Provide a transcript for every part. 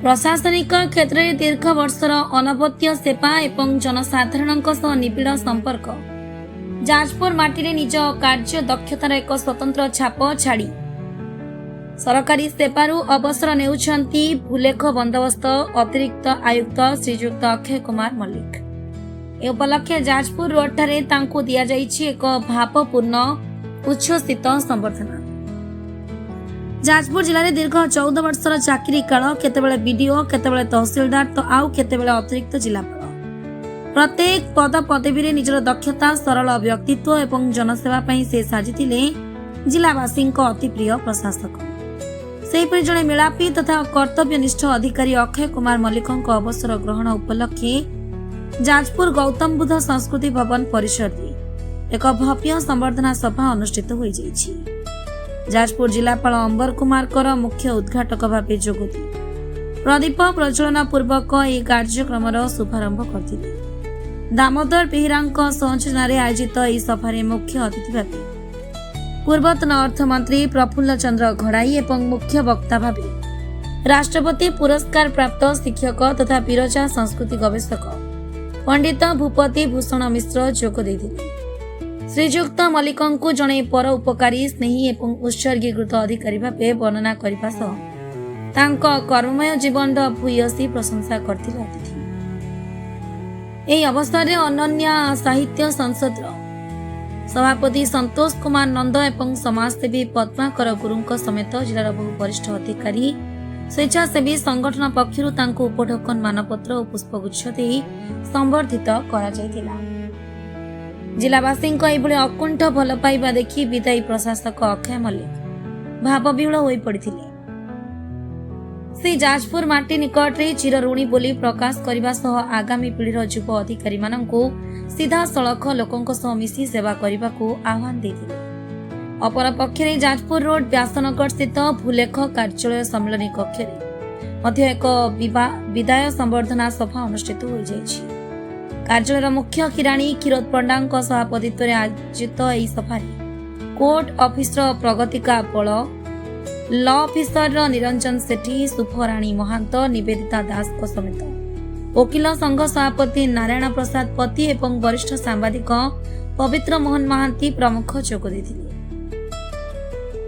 प्रशासनिक क्षेत्र में दीर्घ वर्षर अनवद्य सेवा एवं जनसाधारण निबिड़ संपर्क जाजपुर माटी निज कार्य दक्षतार एक स्वतंत्र छाप छाड़ी सरकारी सेवारू अवसर नेउछंती भूलेख बंदोबस्त अतिरिक्त आयुक्त श्रीजुक्त अक्षय कुमार मल्लिक। ए उपलक्षे जाजपुर रोड ठारे तांकु दिया जाइछि एक भावपूर्ण उच्छ्वसित संबर्धना। जाजपुर जिले में दीर्घ 14 वर्षर चाकरी काल केतेबेले बीडीओ केतेबेले तहसीलदार तो आउ केतेबेले अतिरिक्त जिलापाल प्रत्येक पद पदवी निजर दक्षता सरल व्यक्तित्व एवं जनसेवा पई से साजिथिले जिलावासी अति प्रिय प्रशासक। सेहीपरि जड़े मेलापी तथा कर्तव्यनिष्ठ अधिकारी अक्षय कुमार मल्लिक अवसर ग्रहण उपलक्षे जाजपुर गौतम बुद्ध संस्कृति भवन परिसर एक भव्य संबर्धना सभा अनुष्ठित हो जाइछि। जाजपुर जिलापाल अंबर कुमार कर मुख्य उद्घाटक भाव जोगदी प्रदीप प्रज्वलन पूर्वक यह कार्यक्रम शुभारंभ करथिले। दामोदर बेहेरा संयोजन आयोजित यह सभारे मुख्य अतिथि भाव पूर्वतन अर्थमंत्री प्रफुल्ल चंद्र घड़ाई एवं मुख्य वक्ता भाव राष्ट्रपति पुरस्कार प्राप्त शिक्षक तथा बिरजा संस्कृति गवेषक पंडित भूपति भूषण मिश्र जोग देथिले। श्रीजुक्त मल्लिक जड़े पर उपकारी स्नेही एवं उत्सर्गीकृत अधिकारी भाव वर्णना करने सह कर्ममय जीवन भूयसी प्रशंसा करथिले अतिथि। एही अवसर में अनन्या साहित्य संसद सभापति संतोष कुमार नंद एवं समाजसेवी पद्माकर गुरुंक समेत जिलार बहु वरिष्ठ अधिकारी स्वेच्छासेवी संगठन पक्षरु तांको उपढोकन मानपत्र और पुष्पगुच्छ दे संबर्धित करा जायतिला। जिलावासी अकुंठ भल पाइबा देखि विदायी प्रशासक अक्षय मल्लिक भावविह्वल होई पड़िथिले। से जाजपुर माटी निकट रे चिरऋणी बोली प्रकाश करने सह आगामी पीढ़ीर युव अधिकारी माननकु सीधा सड़क लोकंक सह मिसी सेवा करने को आह्वान देथिले। अपर पक्षरे जाजपुर रोड व्यासनगर स्थित भूलेख कार्यालय सम्मेलनी कक्ष मध्ये एक विदाय संबर्धना सभा अनुष्ठित हो जाइछि। कार्यालय मुख्य किराणी क्षीरोद पंडा सभापतित्व आयोजित यह सभा कोर्ट ऑफिसर प्रगतिका बल लॉ ऑफिसर निरंजन सेठी सुफराणी महांत निवेदिता दास समेत वकिल संघ सभापति नारायण प्रसाद पति एवं वरिष्ठ सांबादिक पवित्र मोहन महांती प्रमुख जोग देथिले।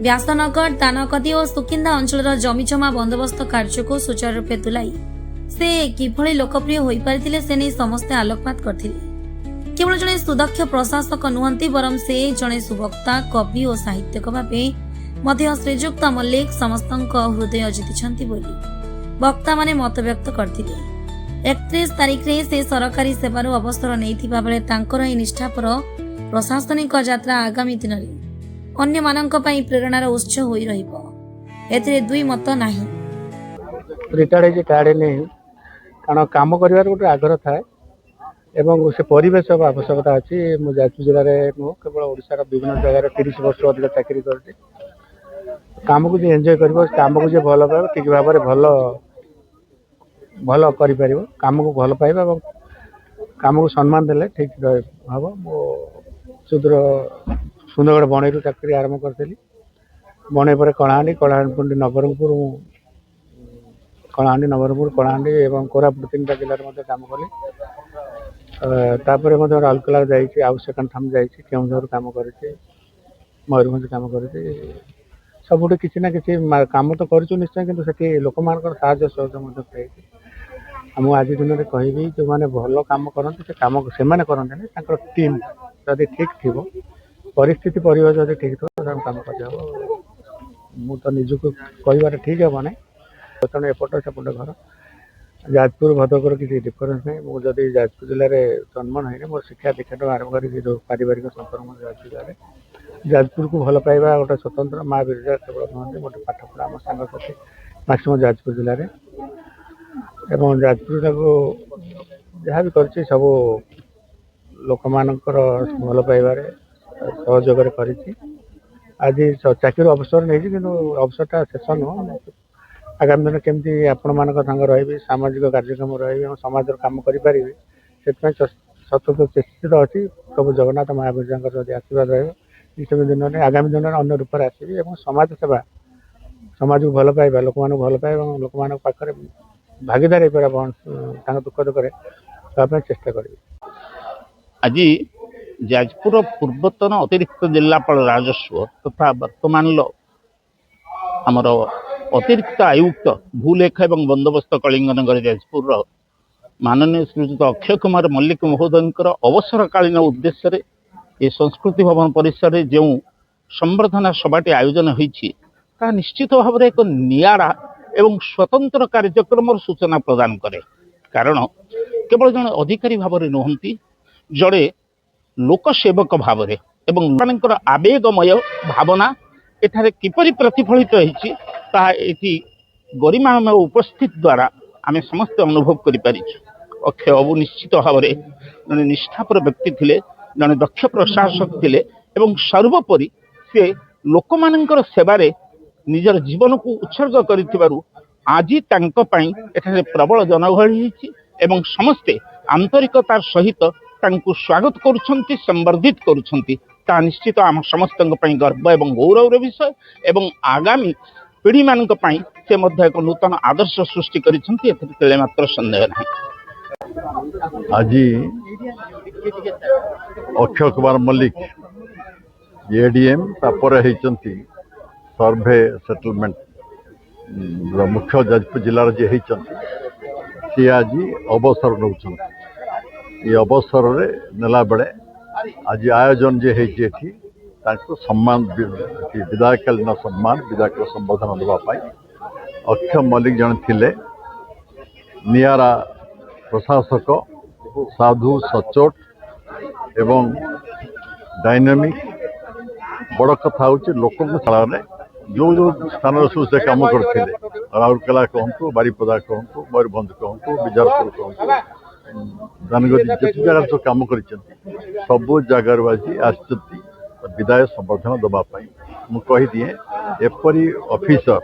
व्यासनगर तानकदी और सुकिंदा अंचल जमीजमा बंदोबस्त कार्य को सुचारू रूपे तुलाई से किभली लोकप्रिय होई पारिथिले से नहीं समस्ते आलोकपात करथिले। केवल जड़े सुदक्ष प्रशासक नुहंती बरम से जड़े सुवक्ता कवि और साहित्यक भावे मध्य श्रीजुक्त मल्लिक समस्तଙ୍କ हृदय जितिछंती बोली वक्ता माने मत व्यक्त करथिले। 31 तारिख रे से सरकारी सेवार अवसर नैथिबा बेले तांकर ए निष्ठापर प्रशासनिक यात्रा आगामी दिन रे अन्य माननक पई प्रेरणार उत्स होई रहिबो एथिरे दुई मत नाही। रिटायर्ड जे कार्ड नहीं कारण काम करिवार गोटे आग्रह थाए एवं से परिवेश आवश्यकता अच्छी मुझे जाजपुर जिले में नुह केवल ओडिशार विभिन्न जगह 30 वर्ष अधिक चाकरी करते काम को एंजॉय कर काम को भल पाइब ठीक भाव में भल भल कर काम को भल पाइबा और काम को सम्मान देले ठीक हम मो सुंदरगढ़ बणई चाकरी आरंभ करी बणई पर कलाहांडी कलाहांडी नवरंगपुर कलाहांडी नवरंगपुर कलाहांडी एवं कोरापुट 3टा जिले में काम कली तापर राउरकेला जाइए आउ सेकेंड थाम जाइए केउझर काम कर मयूरभंज काम कर सबुठ किसी ना किसी काम तो करूँ निश्चय किंतु सेठी लोक मान साहाय्य सहयोग पाई आज दिन में कहबी जो मैंने भल कम करते से कम से करते टीम जदि ठीक थी परिस्थिति परिवेश जब ठीक थो कम कर मु तो निजुक कह ठीक हे ना बर्तमान एपट सेपट घर जाजपुर भद्रकर किसी डिफरेन्स नहीं मुझे जाजपुर जिले में जन्म नहीं मोर शिक्षा दीक्षा आरंभ कर पारिवारिक संपर्क जाजपुर जिले जाजपुर को भल पाइबा गोटे स्वतंत्र माँ बिरजा केवल नुहति गोटे पाठ पढ़ा आम सांगसाथी मैक्सिमम जाजपुर जिले में एवं जाजपुर जहाँ भी कर सब लोक मानकर भल पाइबार सहयोग आज चाकरी अवसर नहीं कि अवसरटा शेष नुह आगामी दिन केमती आपण मान रही सामाजिक कार्यक्रम रही समाज कम करें से सतत चेष्टित अच्छी प्रभु जगन्नाथ महावीर आशीर्वाद रही दिन में आगामी दिन में अन्य रूप आसवि समाज सेवा समाज को भल पाइबा लोक भल पाइबा लोक पाखे ଭାଗିଦାର ହେଇପାରିବା ତାଙ୍କ ଦୁଃଖ ଦୁଃଖରେ ହେବା ପାଇଁ ଚେଷ୍ଟା କରିବି। ଆଜି ଯାଜପୁର ପୂର୍ବତନ ଅତିରିକ୍ତ ଜିଲ୍ଲାପାଳ ରାଜସ୍ୱ ତଥା ବର୍ତ୍ତମାନ ଆମର ଅତିରିକ୍ତ ଆୟୁକ୍ତ ଭୂଲେଖା ଏବଂ ବନ୍ଦୋବସ୍ତ କଳିଙ୍ଗନଗର ଯାଜପୁରର ମାନନୀୟ ଶ୍ରୀଯୁକ୍ତ ଅକ୍ଷୟ କୁମାର ମଲ୍ଲିକ ମହୋଦୟଙ୍କର ଅବସରକାଳୀନ ଉଦ୍ଦେଶ୍ୟରେ ଏ ସଂସ୍କୃତି ଭବନ ପରିସରରେ ଯେଉଁ ସମ୍ବର୍ଦ୍ଧନା ସଭାଟି ଆୟୋଜନ ହୋଇଛି ତାହା ନିଶ୍ଚିତ ଭାବରେ ଏକ ନିଆରା ଏବଂ ସ୍ୱତନ୍ତ୍ର କାର୍ଯ୍ୟକ୍ରମର ସୂଚନା ପ୍ରଦାନ କରେ। କାରଣ କେବଳ ଜଣେ ଅଧିକାରୀ ଭାବରେ ନୁହନ୍ତି, ଜଣେ ଲୋକସେବକ ଭାବରେ ଏବଂ ଲୋକମାନଙ୍କର ଆବେଗମୟ ଭାବନା ଏଠାରେ କିପରି ପ୍ରତିଫଳିତ ହୋଇଛି ତାହା ଏଠି ଗରିମାମୟ ଉପସ୍ଥିତି ଦ୍ୱାରା ଆମେ ସମସ୍ତେ ଅନୁଭବ କରିପାରିଛୁ। ଅକ୍ଷୟ ବାବୁ ନିଶ୍ଚିତ ଭାବରେ ଜଣେ ନିଷ୍ଠାପର ବ୍ୟକ୍ତି ଥିଲେ, ଜଣେ ଦକ୍ଷ ପ୍ରଶାସକ ଥିଲେ ଏବଂ ସର୍ବୋପରି ସେ ଲୋକମାନଙ୍କର ସେବାରେ ନିଜର ଜୀବନକୁ ଉତ୍ସର୍ଗ କରିଥିବାରୁ ଆଜି ତାଙ୍କ ପାଇଁ ଏଠାରେ ପ୍ରବଳ ଜନଗହଳି ହୋଇଛି ଏବଂ ସମସ୍ତେ ଆନ୍ତରିକତାର ସହିତ ତାଙ୍କୁ ସ୍ୱାଗତ କରୁଛନ୍ତି, ସମ୍ବର୍ଦ୍ଧିତ କରୁଛନ୍ତି। ତାହା ନିଶ୍ଚିତ ଆମ ସମସ୍ତଙ୍କ ପାଇଁ ଗର୍ବ ଏବଂ ଗୌରବର ବିଷୟ ଏବଂ ଆଗାମୀ ପିଢ଼ିମାନଙ୍କ ପାଇଁ ସେ ମଧ୍ୟ ଏକ ନୂତନ ଆଦର୍ଶ ସୃଷ୍ଟି କରିଛନ୍ତି, ଏଥିରେ ତେଳେ ମାତ୍ର ସନ୍ଦେହ ନାହିଁ। ଆଜି ଅକ୍ଷୟ କୁମାର ମଲ୍ଲିକ ଏଡିଏମ୍ ତାପରେ ହେଇଛନ୍ତି ସର୍ଭେ ସେଟଲମେଣ୍ଟ ମୁଖ୍ୟ ଯାଜପୁର ଜିଲ୍ଲାର ଯିଏ ହେଇଛନ୍ତି ସିଏ ଆଜି ଅବସର ନେଉଛନ୍ତି। ଏ ଅବସରରେ ନେଲା ବେଳେ ଆଜି ଆୟୋଜନ ଯିଏ ହେଇଛି ଏଠି ତାଙ୍କୁ ସମ୍ମାନ ବିଦାୟକାଳୀନ ସମ୍ମାନ ବିଦାୟକ ସମ୍ବର୍ଦ୍ଧନା ଦେବା ପାଇଁ ଅକ୍ଷୟ ମଲ୍ଲିକ ଜଣେ ଥିଲେ ନିଆରା ପ୍ରଶାସକ, ସାଧୁ ସଚ୍ଚୋଟ ଏବଂ ଡାଇନାମିକ୍। ବଡ଼ କଥା ହେଉଛି ଲୋକଙ୍କ ସ୍ଥାନରେ ଯେଉଁ ସ୍ଥାନରେ ସବୁ ସେ କାମ କରିଥିଲେ, ରାଉରକେଲା କୁହନ୍ତୁ, ବାରିପଦା କୁହନ୍ତୁ, ମୟୂରଭଞ୍ଜ କୁହନ୍ତୁ, ବିଜାରପୁର କୁହନ୍ତୁ, ଦାନଗଦି ଯେତେ ଜାଗାରେ ସବୁ କାମ କରିଛନ୍ତି ସବୁ ଜାଗାରୁ ଆଜି ଆସିଛନ୍ତି ବିଦାୟ ସମ୍ବର୍ଦ୍ଧନା ଦେବା ପାଇଁ। ମୁଁ କହିଦିଏ ଏପରି ଅଫିସର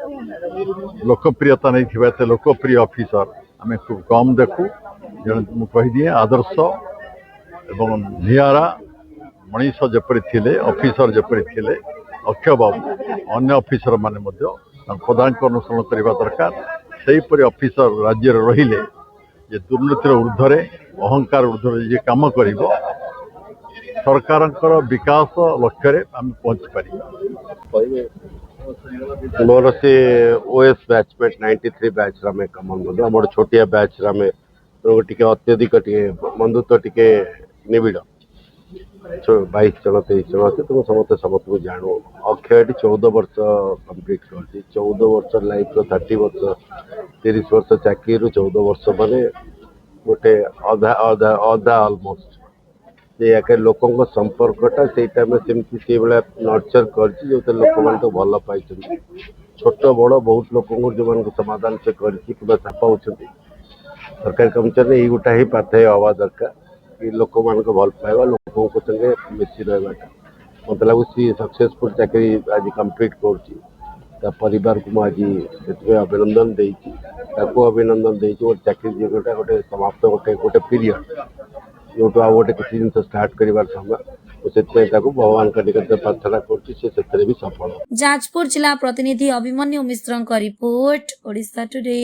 ଲୋକପ୍ରିୟତା ନେଇଥିବା ଏତେ ଲୋକପ୍ରିୟ ଅଫିସର ଆମେ ଖୁବ୍ କମ୍ ଦେଖୁ। ଜଣେ ମୁଁ କହିଦିଏ ଆଦର୍ଶ ଏବଂ ନିଆରା ମଣିଷ ଯେପରି ଥିଲେ, ଅଫିସର ଯେପରି ଥିଲେ ଅକ୍ଷୟ ବାବୁ, ଅନ୍ୟ ଅଫିସର ମାନେ ମଧ୍ୟ ପଦାଙ୍କ ଅନୁସରଣ କରିବା ଦରକାର। ସେହିପରି ଅଫିସର ରାଜ୍ୟରେ ରହିଲେ ଯେ ଦୁର୍ନୀତିର ଊର୍ଦ୍ଧ୍ୱରେ, ଅହଙ୍କାର ଊର୍ଦ୍ଧ୍ୱରେ ଯିଏ କାମ କରିବ ସରକାରଙ୍କର ବିକାଶ ଲକ୍ଷ୍ୟରେ ଆମେ ପହଞ୍ଚି ପାରିବା। मोर से ओएस बैचमेट 93 बैच रामे कमन बंधु आम छोटिया बैच रामे टिके अत्यधिक टिके बंधुत्व टिके निबिड़ 22 जन 23 जन अच्छे तुम समस्त समस्त को जानू। अक्षय 14 वर्ष कंप्लीट कर 14 वर्ष लाइफ 30 वर्ष 30 वर्ष चाकरी 14 वर्ष माने गोटे अधा अधा अधा अलमोस्ट लोकों संपर्कटा से सेमती से भाया नर्चर कर लोक मैंने तो भल पाई छोट बड़ बहुत लोक जो मान समाधान से पाँच सरकारी कर्मचारी यही गोटा ही पाथेय हवा दरकार कि लोक मान भल पाइबा लोकों संगे मिसी रहा मत लगुच सक्सेसफुल चाकरी आज कंप्लीट कर परिवार को मुझे अभिनंदन देती अभिनंदन दे चाकरी जीवनटा गोटे समाप्त गोटे गोटे पीरियड जो गोटे किसी जिन स्टार्ट कर समय भगवान का निकट प्रार्थना कर भी सफल। जाजपुर जिला प्रतिनिधि अभिमन्यु मिश्र रिपोर्ट ओडिशा टुडे।